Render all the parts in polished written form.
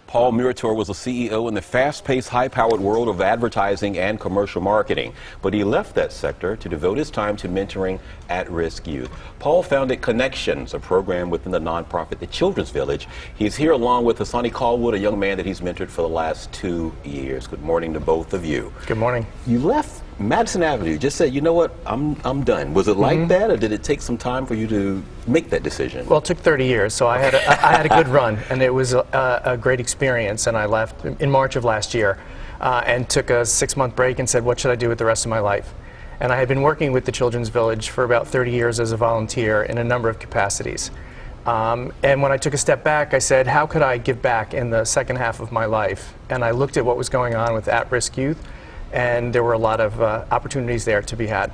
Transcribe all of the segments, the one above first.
Paul Murator was a CEO in the fast-paced, high-powered world of advertising and commercial marketing, but he left that sector to devote his time to mentoring at-risk youth. Paul founded Connections, a program within the nonprofit The Children's Village. He's here along with Hassani Caldwell, a young man that he's mentored for the last 2 years. Good morning to both of you. Good morning. You left Madison Avenue, just said, you know what, I'm done. Was it like that, or did it take some time for you to make that decision? Well, it took 30 years, so I had a good run, and it was a great experience, and I left in March of last year and took a 6-month break and said, what should I do with the rest of my life? And I had been working with the Children's Village for about 30 years as a volunteer in a number of capacities. And when I took a step back, I said, how could I give back in the second half of my life? And I looked at what was going on with at-risk youth, and there were a lot of opportunities there to be had.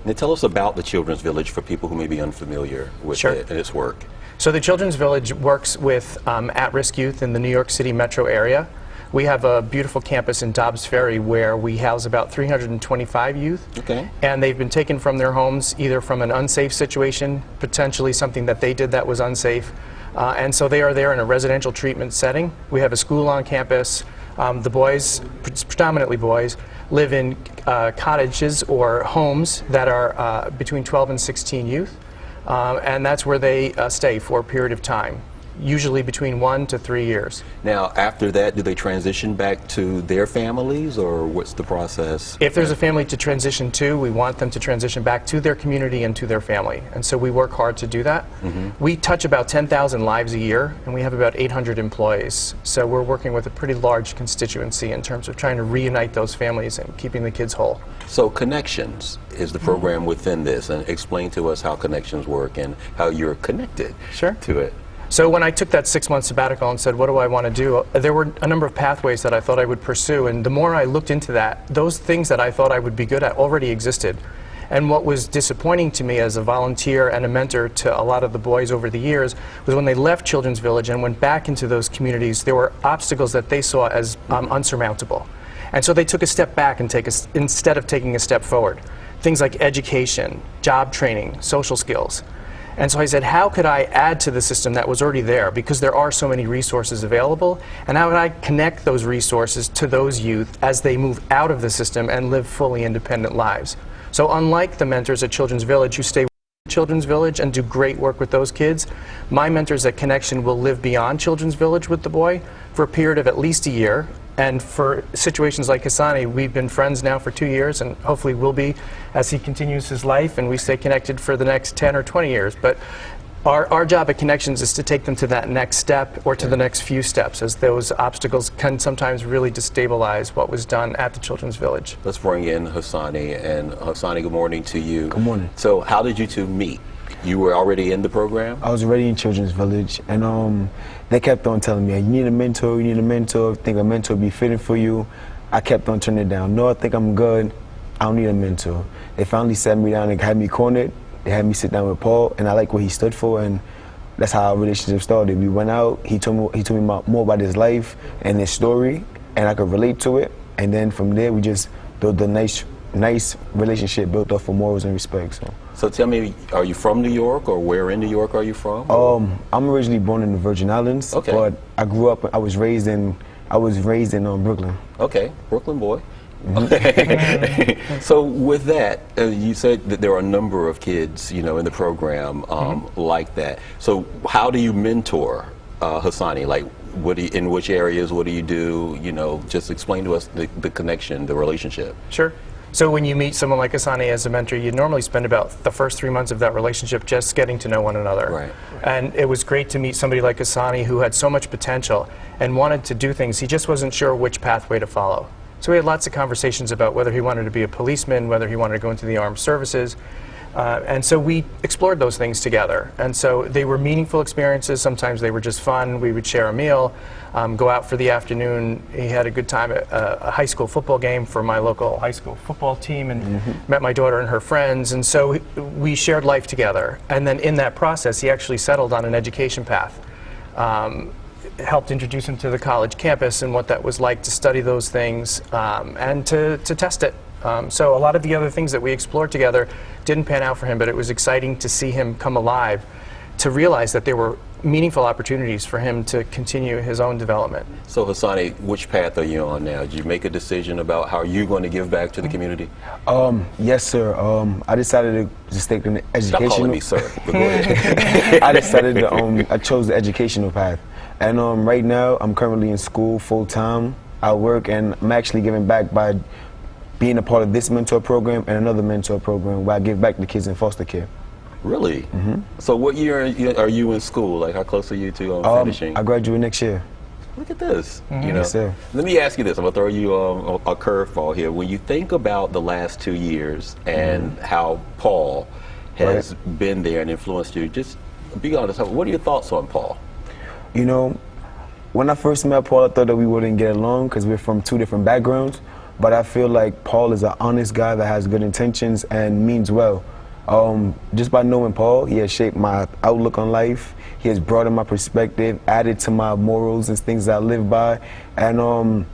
Now tell us about the Children's Village for people who may be unfamiliar with it and its work. So the Children's Village works with at-risk youth in the New York City metro area. We have a beautiful campus in Dobbs Ferry where we house about 325 youth. Okay. And they've been taken from their homes either from an unsafe situation, potentially something that they did that was unsafe. And so they are there in a residential treatment setting. We have a school on campus. The boys, predominantly boys, live in cottages or homes that are between 12 and 16 youth. And that's where they stay for a period of time, usually between 1 to 3 years. Now, after that, do they transition back to their families, or what's the process? If there's a family to transition to, we want them to transition back to their community and to their family. And so we work hard to do that. We touch about 10,000 lives a year, and we have about 800 employees. So we're working with a pretty large constituency in terms of trying to reunite those families and keeping the kids whole. So Connections is the program within this, and explain to us how Connections work and how you're connected to it. So when I took that 6-month sabbatical and said, what do I want to do, there were a number of pathways that I thought I would pursue, and the more I looked into that, those things that I thought I would be good at already existed. And what was disappointing to me as a volunteer and a mentor to a lot of the boys over the years was when they left Children's Village and went back into those communities, there were obstacles that they saw as unsurmountable. And so they took a step back and instead of taking a step forward. Things like education, job training, social skills. And so I said, how could I add to the system that was already there, because there are so many resources available, and how would I connect those resources to those youth as they move out of the system and live fully independent lives? So unlike the mentors at Children's Village who stay with Children's Village and do great work with those kids, my mentors at Connection will live beyond Children's Village with the boy for a period of at least a year. And for situations like Hassani, we've been friends now for 2 years, and hopefully will be as he continues his life and we stay connected for the next 10 or 20 years. But our job at Connections is to take them to that next step or to the next few steps, as those obstacles can sometimes really destabilize what was done at the Children's Village. Let's bring in Hassani. And Hassani, good morning to you. Good morning. So how did you two meet? You were already in the program? I was already in Children's Village, and they kept on telling me, you need a mentor, you need a mentor, I think a mentor would be fitting for you. I kept on turning it down. No, I think I'm good, I don't need a mentor. They finally sat me down and had me cornered. They had me sit down with Paul, and I like what he stood for, and that's how our relationship started. We went out, he told me more about his life and his story, and I could relate to it, and then from there we just built a nice relationship built off of morals and respect. So tell me, are you from New York, or where in New York are you from? I'm originally born in the Virgin Islands, but I grew up, I was raised in Brooklyn. Okay, Brooklyn boy. Okay. So with that, you said that there are a number of kids, in the program like that. So how do you mentor Hassani? Like, in which areas? What do you do? Just explain to us the connection, the relationship. Sure. So when you meet someone like Hassani as a mentor, you normally spend about the first 3 months of that relationship just getting to know one another. Right. And it was great to meet somebody like Hassani who had so much potential and wanted to do things. He just wasn't sure which pathway to follow. So we had lots of conversations about whether he wanted to be a policeman, whether he wanted to go into the armed services. And so we explored those things together. And so they were meaningful experiences. Sometimes they were just fun. We would share a meal, go out for the afternoon. He had a good time at a high school football game for my local high school football team, and met my daughter and her friends. And so we shared life together. And then in that process, he actually settled on an education path. Helped introduce him to the college campus and what that was like to study those things and to test it So a lot of the other things that we explored together didn't pan out for him, but it was exciting to see him come alive, to realize that there were meaningful opportunities for him to continue his own development. So Hassani, which path are you on now? Did you make a decision about how you're going to give back to the community? Yes, sir. I decided to just take the educational. Stop calling me sir, but go ahead. I decided to, I chose the educational path. And right now, I'm currently in school full-time. I work, and I'm actually giving back by being a part of this mentor program and another mentor program where I give back to kids in foster care. Really? Mm-hmm. So what year are you in school? Like, how close are you to finishing? I graduate next year. Look at this. Mm-hmm. Yes, sir. Let me ask you this. I'm going to throw you a curveball here. When you think about the last 2 years and how Paul has been there and influenced you, just be honest, what are your thoughts on Paul? You know, when I first met Paul, I thought that we wouldn't get along because we're from two different backgrounds. But I feel like Paul is an honest guy that has good intentions and means well. Just by knowing Paul, he has shaped my outlook on life. He has broadened my perspective, added to my morals and things that I live by. And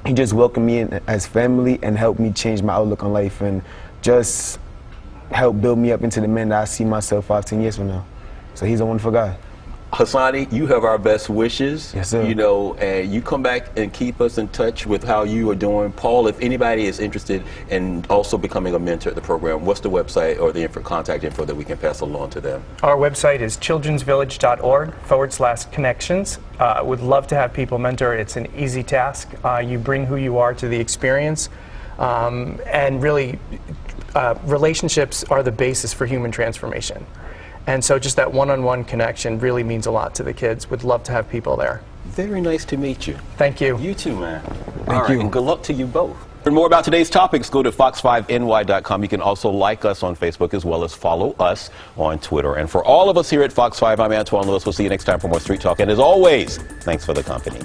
he just welcomed me in as family and helped me change my outlook on life and just helped build me up into the man that I see myself 5-10 years from now. So he's a wonderful guy. Hassani, you have our best wishes. Yes, sir. You know, and you come back and keep us in touch with how you are doing. Paul, if anybody is interested in also becoming a mentor at the program, what's the website or the contact info that we can pass along to them? Our website is childrensvillage.org/connections. Would love to have people mentor. It's an easy task. You bring who you are to the experience, and really, relationships are the basis for human transformation. And so just that one-on-one connection really means a lot to the kids. Would love to have people there. Very nice to meet you. Thank you. You too, man. Thank you. And good luck to you both. For more about today's topics, go to fox5ny.com. You can also like us on Facebook as well as follow us on Twitter. And for all of us here at Fox 5, I'm Antoine Lewis. We'll see you next time for more Street Talk. And as always, thanks for the company.